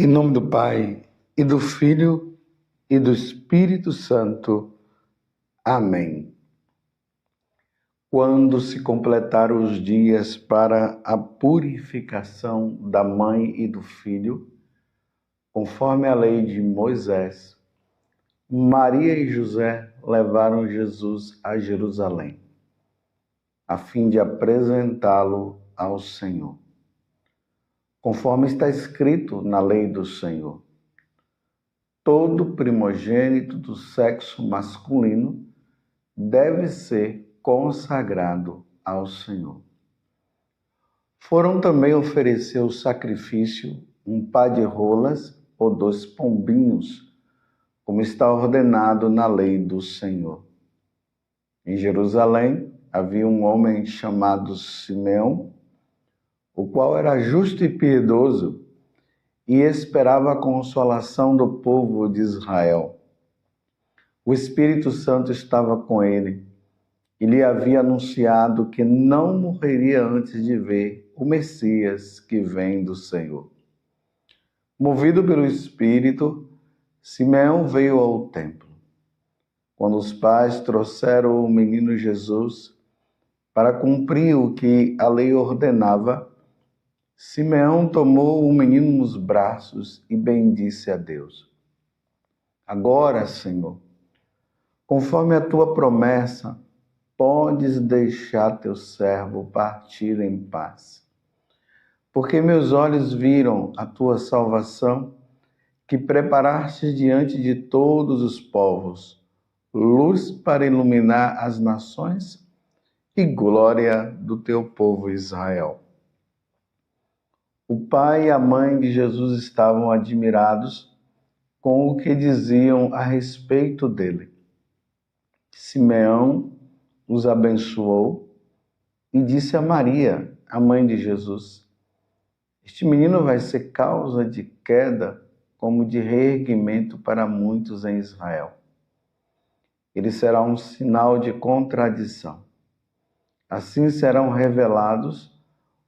Em nome do Pai, e do Filho, e do Espírito Santo. Amém. Quando se completaram os dias para a purificação da mãe e do filho, conforme a lei de Moisés, Maria e José levaram Jesus a Jerusalém, a fim de apresentá-lo ao Senhor. Conforme está escrito na lei do Senhor, todo primogênito do sexo masculino deve ser consagrado ao Senhor. Foram também oferecer o sacrifício um par de rolas ou 2 pombinhos, como está ordenado na lei do Senhor. Em Jerusalém havia um homem chamado Simeão, o qual era justo e piedoso e esperava a consolação do povo de Israel. O Espírito Santo estava com ele e lhe havia anunciado que não morreria antes de ver o Messias que vem do Senhor. Movido pelo Espírito, Simeão veio ao templo. Quando os pais trouxeram o menino Jesus para cumprir o que a lei ordenava, Simeão tomou o menino nos braços e bendisse a Deus. Agora, Senhor, conforme a tua promessa, podes deixar teu servo partir em paz. Porque meus olhos viram a tua salvação, que preparaste diante de todos os povos, luz para iluminar as nações e glória do teu povo Israel. O pai e a mãe de Jesus estavam admirados com o que diziam a respeito dele. Simeão os abençoou e disse a Maria, a mãe de Jesus: este menino vai ser causa de queda como de reerguimento para muitos em Israel. Ele será um sinal de contradição. Assim serão revelados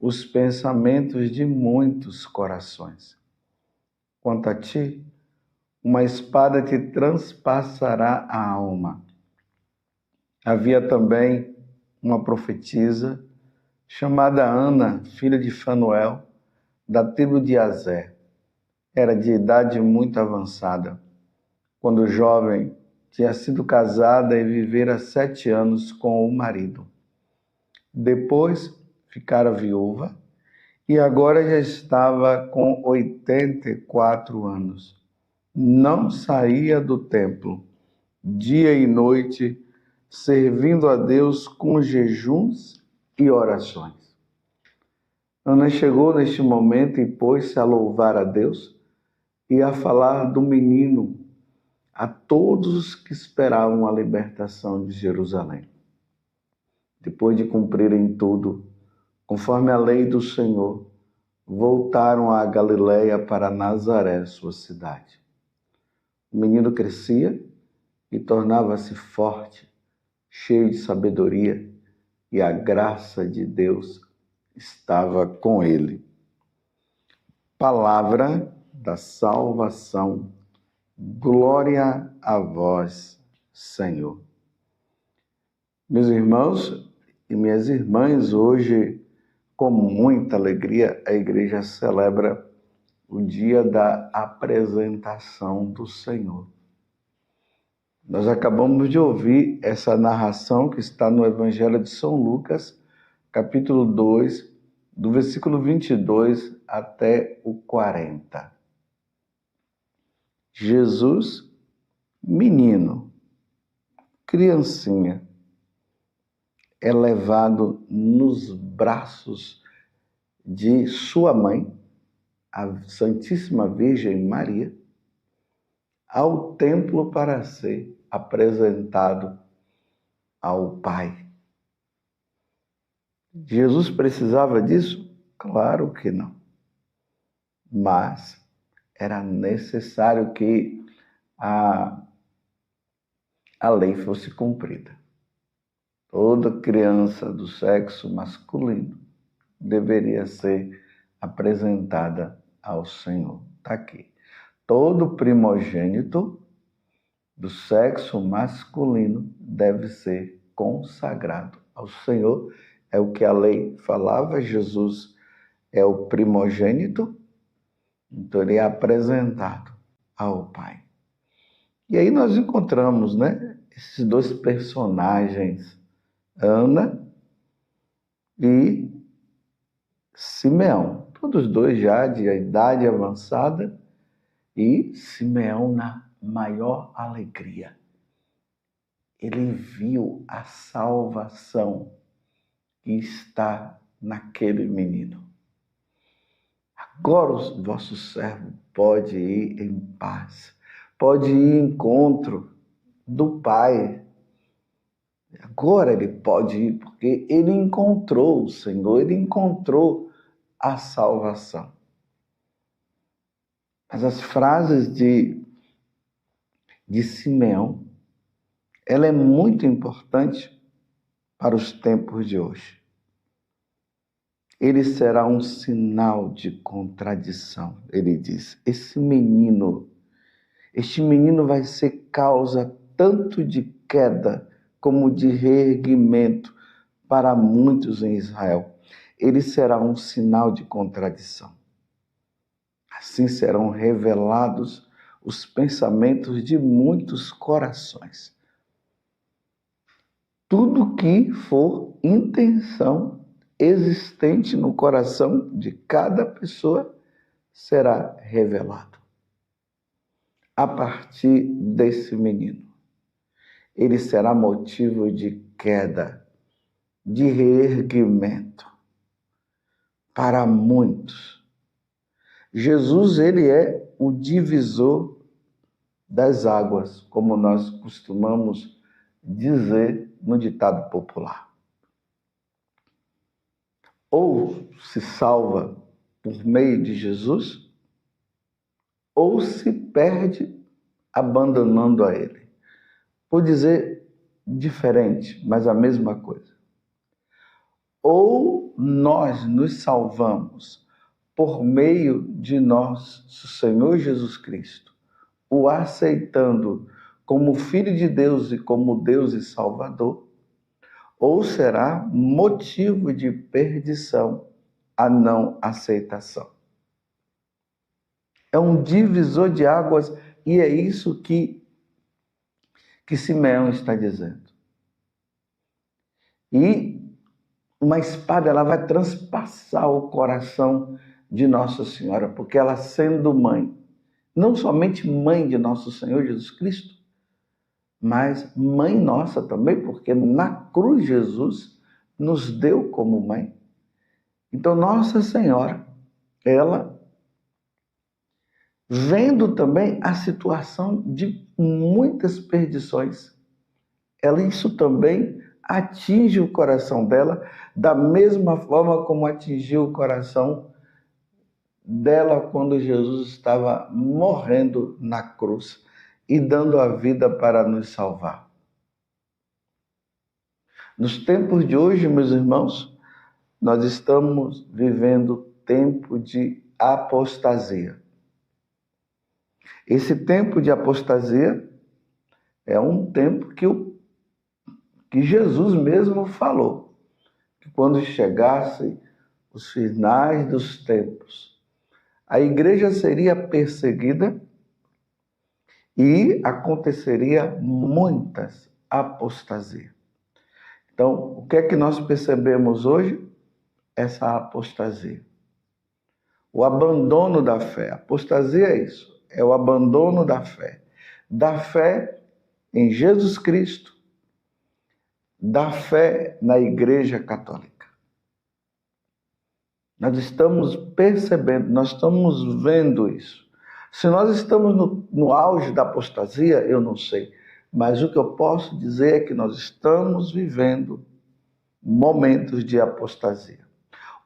os pensamentos de muitos corações. Quanto a ti, uma espada te transpassará a alma. Havia também uma profetisa chamada Ana, filha de Fanuel, da tribo de Aser. Era de idade muito avançada. Quando jovem, tinha sido casada e vivera 7 anos com o marido. Depois, ficara viúva e agora já estava com 84 anos. Não saía do templo, dia e noite, servindo a Deus com jejuns e orações. Ana chegou neste momento e pôs-se a louvar a Deus e a falar do menino a todos os que esperavam a libertação de Jerusalém. Depois de cumprirem tudo, conforme a lei do Senhor, voltaram a Galiléia para Nazaré, sua cidade. O menino crescia e tornava-se forte, cheio de sabedoria, e a graça de Deus estava com ele. Palavra da salvação. Glória a vós, Senhor. Meus irmãos e minhas irmãs, hoje, com muita alegria, a igreja celebra o dia da apresentação do Senhor. Nós acabamos de ouvir essa narração que está no Evangelho de São Lucas, capítulo 2, do versículo 22 até o 40. Jesus, menino, criancinha, é levado nos braços de sua mãe, a Santíssima Virgem Maria, ao templo para ser apresentado ao Pai. Jesus precisava disso? Claro que não. Mas era necessário que a lei fosse cumprida. Toda criança do sexo masculino deveria ser apresentada ao Senhor. Está aqui. Todo primogênito do sexo masculino deve ser consagrado ao Senhor. É o que a lei falava. Jesus é o primogênito, então ele é apresentado ao Pai. E aí nós encontramos, né, esses dois personagens, Ana e Simeão, todos dois já de idade avançada, e Simeão na maior alegria. Ele viu a salvação que está naquele menino. Agora o vosso servo pode ir em paz, pode ir em encontro do Pai. Agora ele pode ir, porque ele encontrou o Senhor, ele encontrou a salvação. Mas as frases de Simeão, ela é muito importante para os tempos de hoje. Ele será um sinal de contradição, ele diz. Este menino vai ser causa tanto de queda como de reerguimento para muitos em Israel. Ele será um sinal de contradição. Assim serão revelados os pensamentos de muitos corações. Tudo que for intenção existente no coração de cada pessoa será revelado. A partir desse menino, ele será motivo de queda, de reerguimento para muitos. Jesus, ele é o divisor das águas, como nós costumamos dizer no ditado popular. Ou se salva por meio de Jesus, ou se perde abandonando a ele. Vou dizer diferente, mas a mesma coisa. Ou nós nos salvamos por meio de nosso Senhor Jesus Cristo, o aceitando como Filho de Deus e como Deus e Salvador, ou será motivo de perdição a não aceitação. É um divisor de águas e é isso que Simeão está dizendo. E uma espada, ela vai transpassar o coração de Nossa Senhora, porque ela sendo mãe, não somente mãe de nosso Senhor Jesus Cristo, mas mãe nossa também, porque na cruz Jesus nos deu como mãe. Então Nossa Senhora, ela vendo também a situação de muitas perdições, isso também atinge o coração dela da mesma forma como atingiu o coração dela quando Jesus estava morrendo na cruz e dando a vida para nos salvar. Nos tempos de hoje, meus irmãos, nós estamos vivendo tempo de apostasia. Esse tempo de apostasia é um tempo que Jesus mesmo falou, que quando chegassem os finais dos tempos, a igreja seria perseguida e aconteceria muitas apostasias. Então, o que é que nós percebemos hoje? Essa apostasia. O abandono da fé. Apostasia é isso, é o abandono da fé em Jesus Cristo, da fé na Igreja Católica. Nós estamos percebendo, nós estamos vendo isso. Se nós estamos no auge da apostasia, eu não sei. Mas o que eu posso dizer é que nós estamos vivendo momentos de apostasia.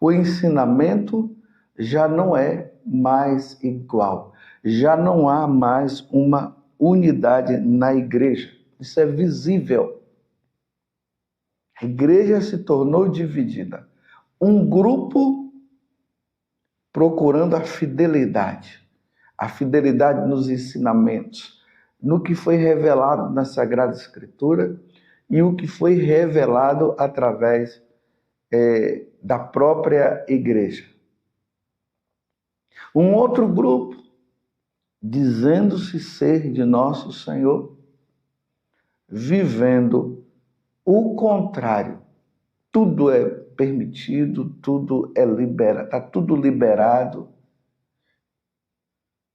O ensinamento já não é mais igual. Já não há mais uma unidade na igreja. Isso é visível. A igreja se tornou dividida. Um grupo procurando a fidelidade nos ensinamentos, no que foi revelado na Sagrada Escritura e o que foi revelado através da própria igreja. Um outro grupo, dizendo-se ser de nosso Senhor, vivendo o contrário. Tudo é permitido, tudo é liberado, está tudo liberado.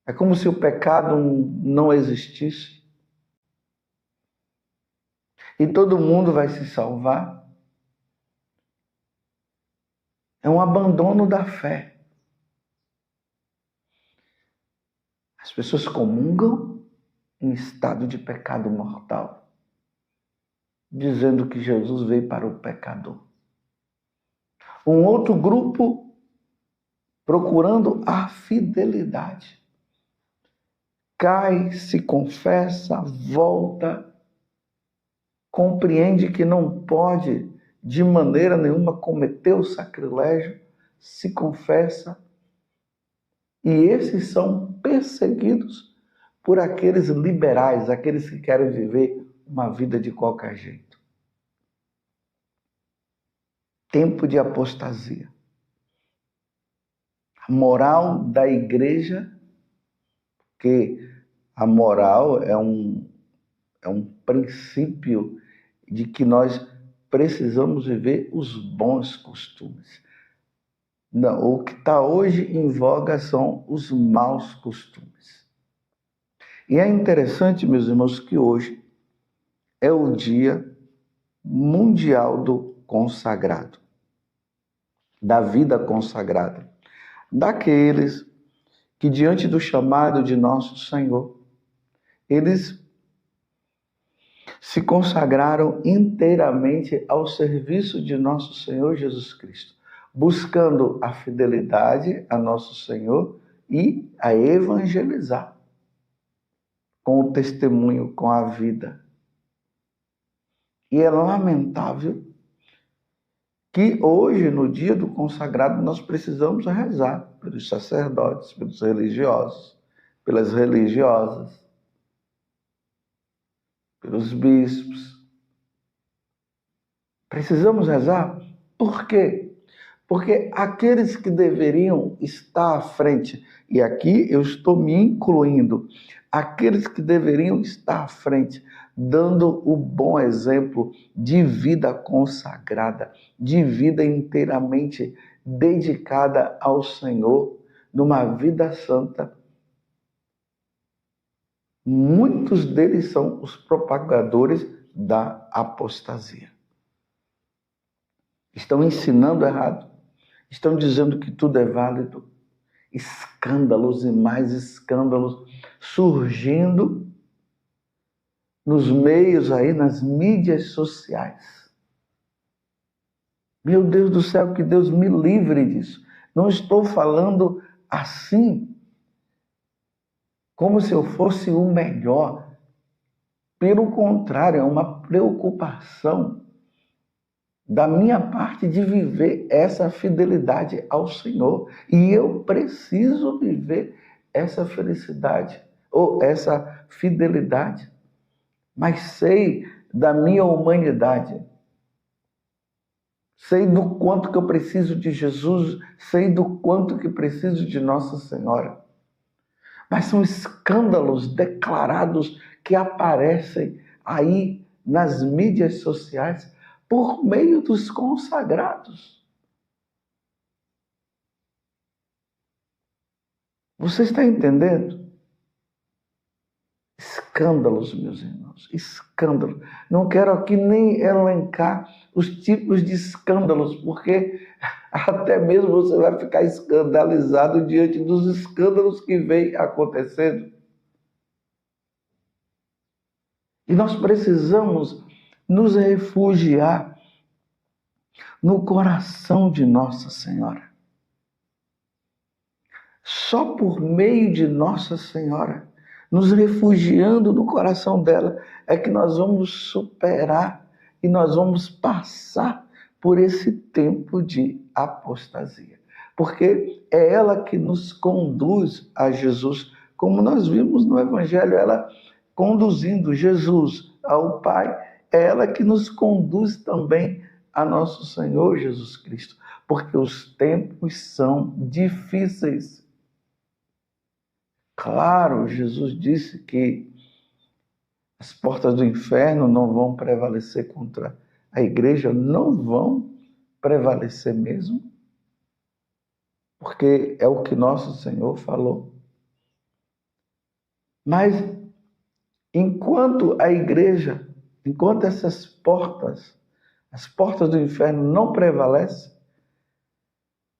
É como se o pecado não existisse. E todo mundo vai se salvar. É um abandono da fé. As pessoas comungam em estado de pecado mortal, dizendo que Jesus veio para o pecador. Um outro grupo procurando a fidelidade. Cai, se confessa, volta, compreende que não pode de maneira nenhuma cometer o sacrilégio, se confessa. E esses são perseguidos por aqueles liberais, aqueles que querem viver uma vida de qualquer jeito. Tempo de apostasia. A moral da igreja, que a moral é um princípio de que nós precisamos viver os bons costumes. Não, o que está hoje em voga são os maus costumes. E é interessante, meus irmãos, que hoje é o Dia Mundial do Consagrado, da vida consagrada, daqueles que, diante do chamado de nosso Senhor, eles se consagraram inteiramente ao serviço de nosso Senhor Jesus Cristo, buscando a fidelidade a nosso Senhor e a evangelizar com o testemunho, com a vida. E é lamentável que hoje, no dia do consagrado, nós precisamos rezar pelos sacerdotes, pelos religiosos, pelas religiosas, pelos bispos. Precisamos rezar. Por quê? Porque aqueles que deveriam estar à frente, e aqui eu estou me incluindo, aqueles que deveriam estar à frente, dando o bom exemplo de vida consagrada, de vida inteiramente dedicada ao Senhor, numa vida santa. Muitos deles são os propagadores da apostasia. Estão ensinando errado. Estão dizendo que tudo é válido. Escândalos e mais escândalos surgindo nos meios aí, nas mídias sociais. Meu Deus do céu, que Deus me livre disso. Não estou falando assim, como se eu fosse o melhor. Pelo contrário, é uma preocupação da minha parte de viver essa fidelidade ao Senhor. E eu preciso viver essa felicidade, ou essa fidelidade. Mas sei da minha humanidade. Sei do quanto que eu preciso de Jesus, sei do quanto que preciso de Nossa Senhora. Mas são escândalos declarados que aparecem aí nas mídias sociais por meio dos consagrados. Você está entendendo? Escândalos, meus irmãos, escândalos. Não quero aqui nem elencar os tipos de escândalos, porque até mesmo você vai ficar escandalizado diante dos escândalos que vem acontecendo. E nós precisamos nos refugiar no coração de Nossa Senhora. Só por meio de Nossa Senhora, nos refugiando no coração dela, é que nós vamos superar e nós vamos passar por esse tempo de apostasia. porque é ela que nos conduz a Jesus, como nós vimos no Evangelho, ela conduzindo Jesus ao Pai, é ela que nos conduz também a nosso Senhor Jesus Cristo, porque os tempos são difíceis. Claro, Jesus disse que as portas do inferno não vão prevalecer contra a igreja, não vão prevalecer mesmo, porque é o que nosso Senhor falou. Mas enquanto a igreja, enquanto essas portas, as portas do inferno não prevalecem,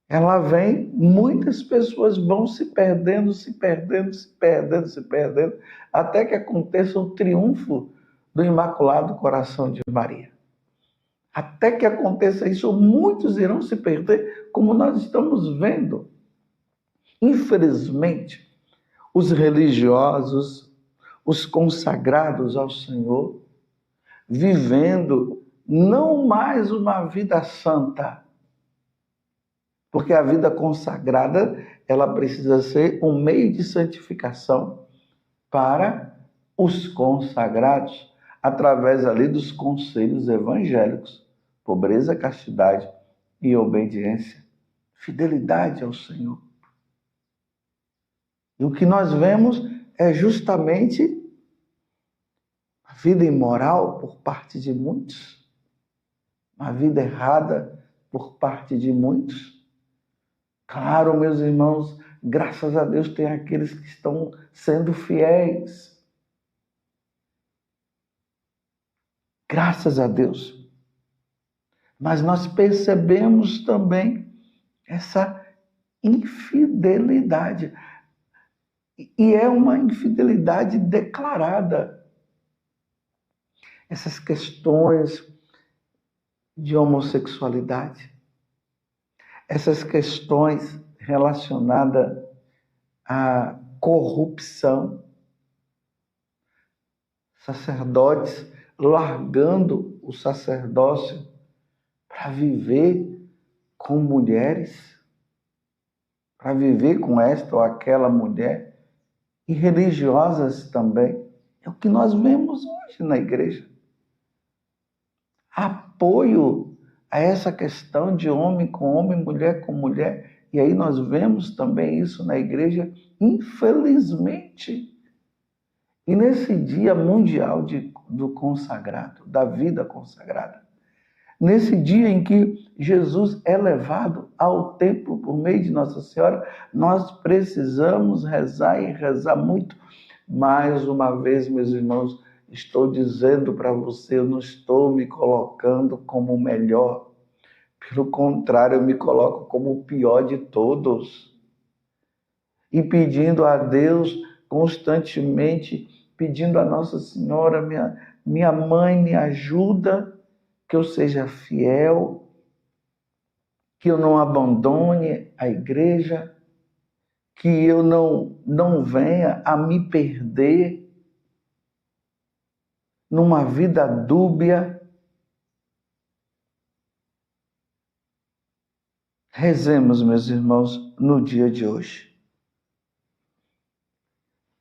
ela vem, muitas pessoas vão se perdendo, até que aconteça o triunfo do Imaculado Coração de Maria. Até que aconteça isso, muitos irão se perder, como nós estamos vendo. Infelizmente, os religiosos, os consagrados ao Senhor, vivendo não mais uma vida santa, porque a vida consagrada, ela precisa ser um meio de santificação para os consagrados, através ali dos conselhos evangélicos, pobreza, castidade e obediência, fidelidade ao Senhor. E o que nós vemos é justamente a vida imoral por parte de muitos, uma vida errada por parte de muitos. Claro, meus irmãos, graças a Deus tem aqueles que estão sendo fiéis. Graças a Deus. Mas nós percebemos também essa infidelidade. E é uma infidelidade declarada. Essas questões de homossexualidade, essas questões relacionadas à corrupção, sacerdotes largando o sacerdócio para viver com mulheres, para viver com esta ou aquela mulher, e religiosas também. É o que nós vemos hoje na igreja. Apoio a essa questão de homem com homem, mulher com mulher. E aí nós vemos também isso na igreja, infelizmente. E nesse dia mundial do consagrado, da vida consagrada, nesse dia em que Jesus é levado ao templo por meio de Nossa Senhora, nós precisamos rezar e rezar muito. Mais uma vez, meus irmãos, estou dizendo para você, eu não estou me colocando como o melhor. Pelo contrário, eu me coloco como o pior de todos. E pedindo a Deus constantemente, pedindo a Nossa Senhora, minha mãe, me ajuda, que eu seja fiel, que eu não abandone a igreja, que eu não venha a me perder numa vida dúbia. Rezemos, meus irmãos, no dia de hoje.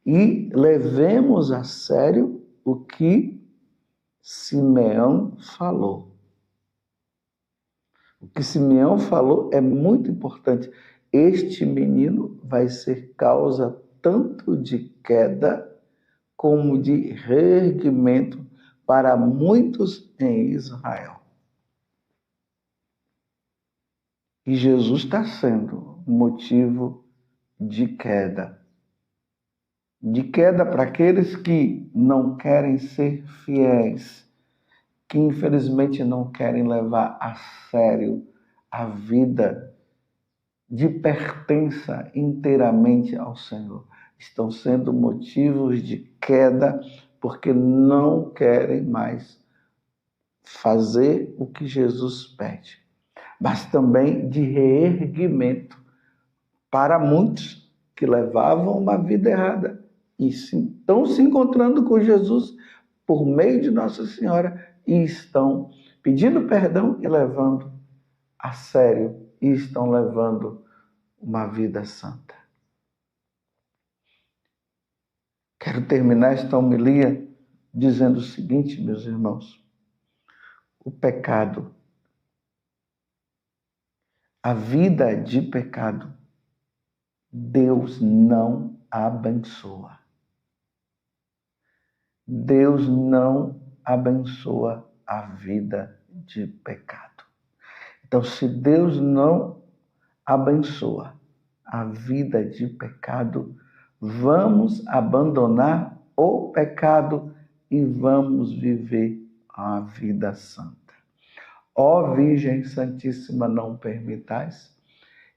E levemos a sério o que Simeão falou. O que Simeão falou é muito importante. Este menino vai ser causa tanto de queda como de reerguimento para muitos em Israel. E Jesus está sendo motivo de queda. De queda para aqueles que não querem ser fiéis, que infelizmente não querem levar a sério a vida de pertença inteiramente ao Senhor. Estão sendo motivos de queda porque não querem mais fazer o que Jesus pede. Mas também de reerguimento para muitos que levavam uma vida errada e estão se encontrando com Jesus por meio de Nossa Senhora e estão pedindo perdão e levando a sério, e estão levando uma vida santa. Quero terminar esta homilia dizendo o seguinte, meus irmãos: o pecado, a vida de pecado, Deus não abençoa. Deus não abençoa a vida de pecado. Então, se Deus não abençoa a vida de pecado, vamos abandonar o pecado e vamos viver a vida santa. Ó Virgem Santíssima, não permitais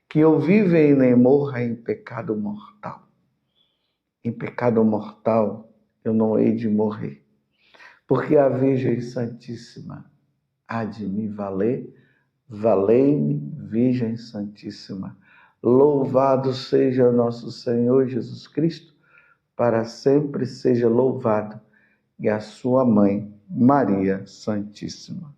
que eu viva e nem morra em pecado mortal. Em pecado mortal eu não hei de morrer, porque a Virgem Santíssima há de me valer. Valei-me, Virgem Santíssima. Louvado seja nosso Senhor Jesus Cristo, para sempre seja louvado, e a sua mãe, Maria Santíssima.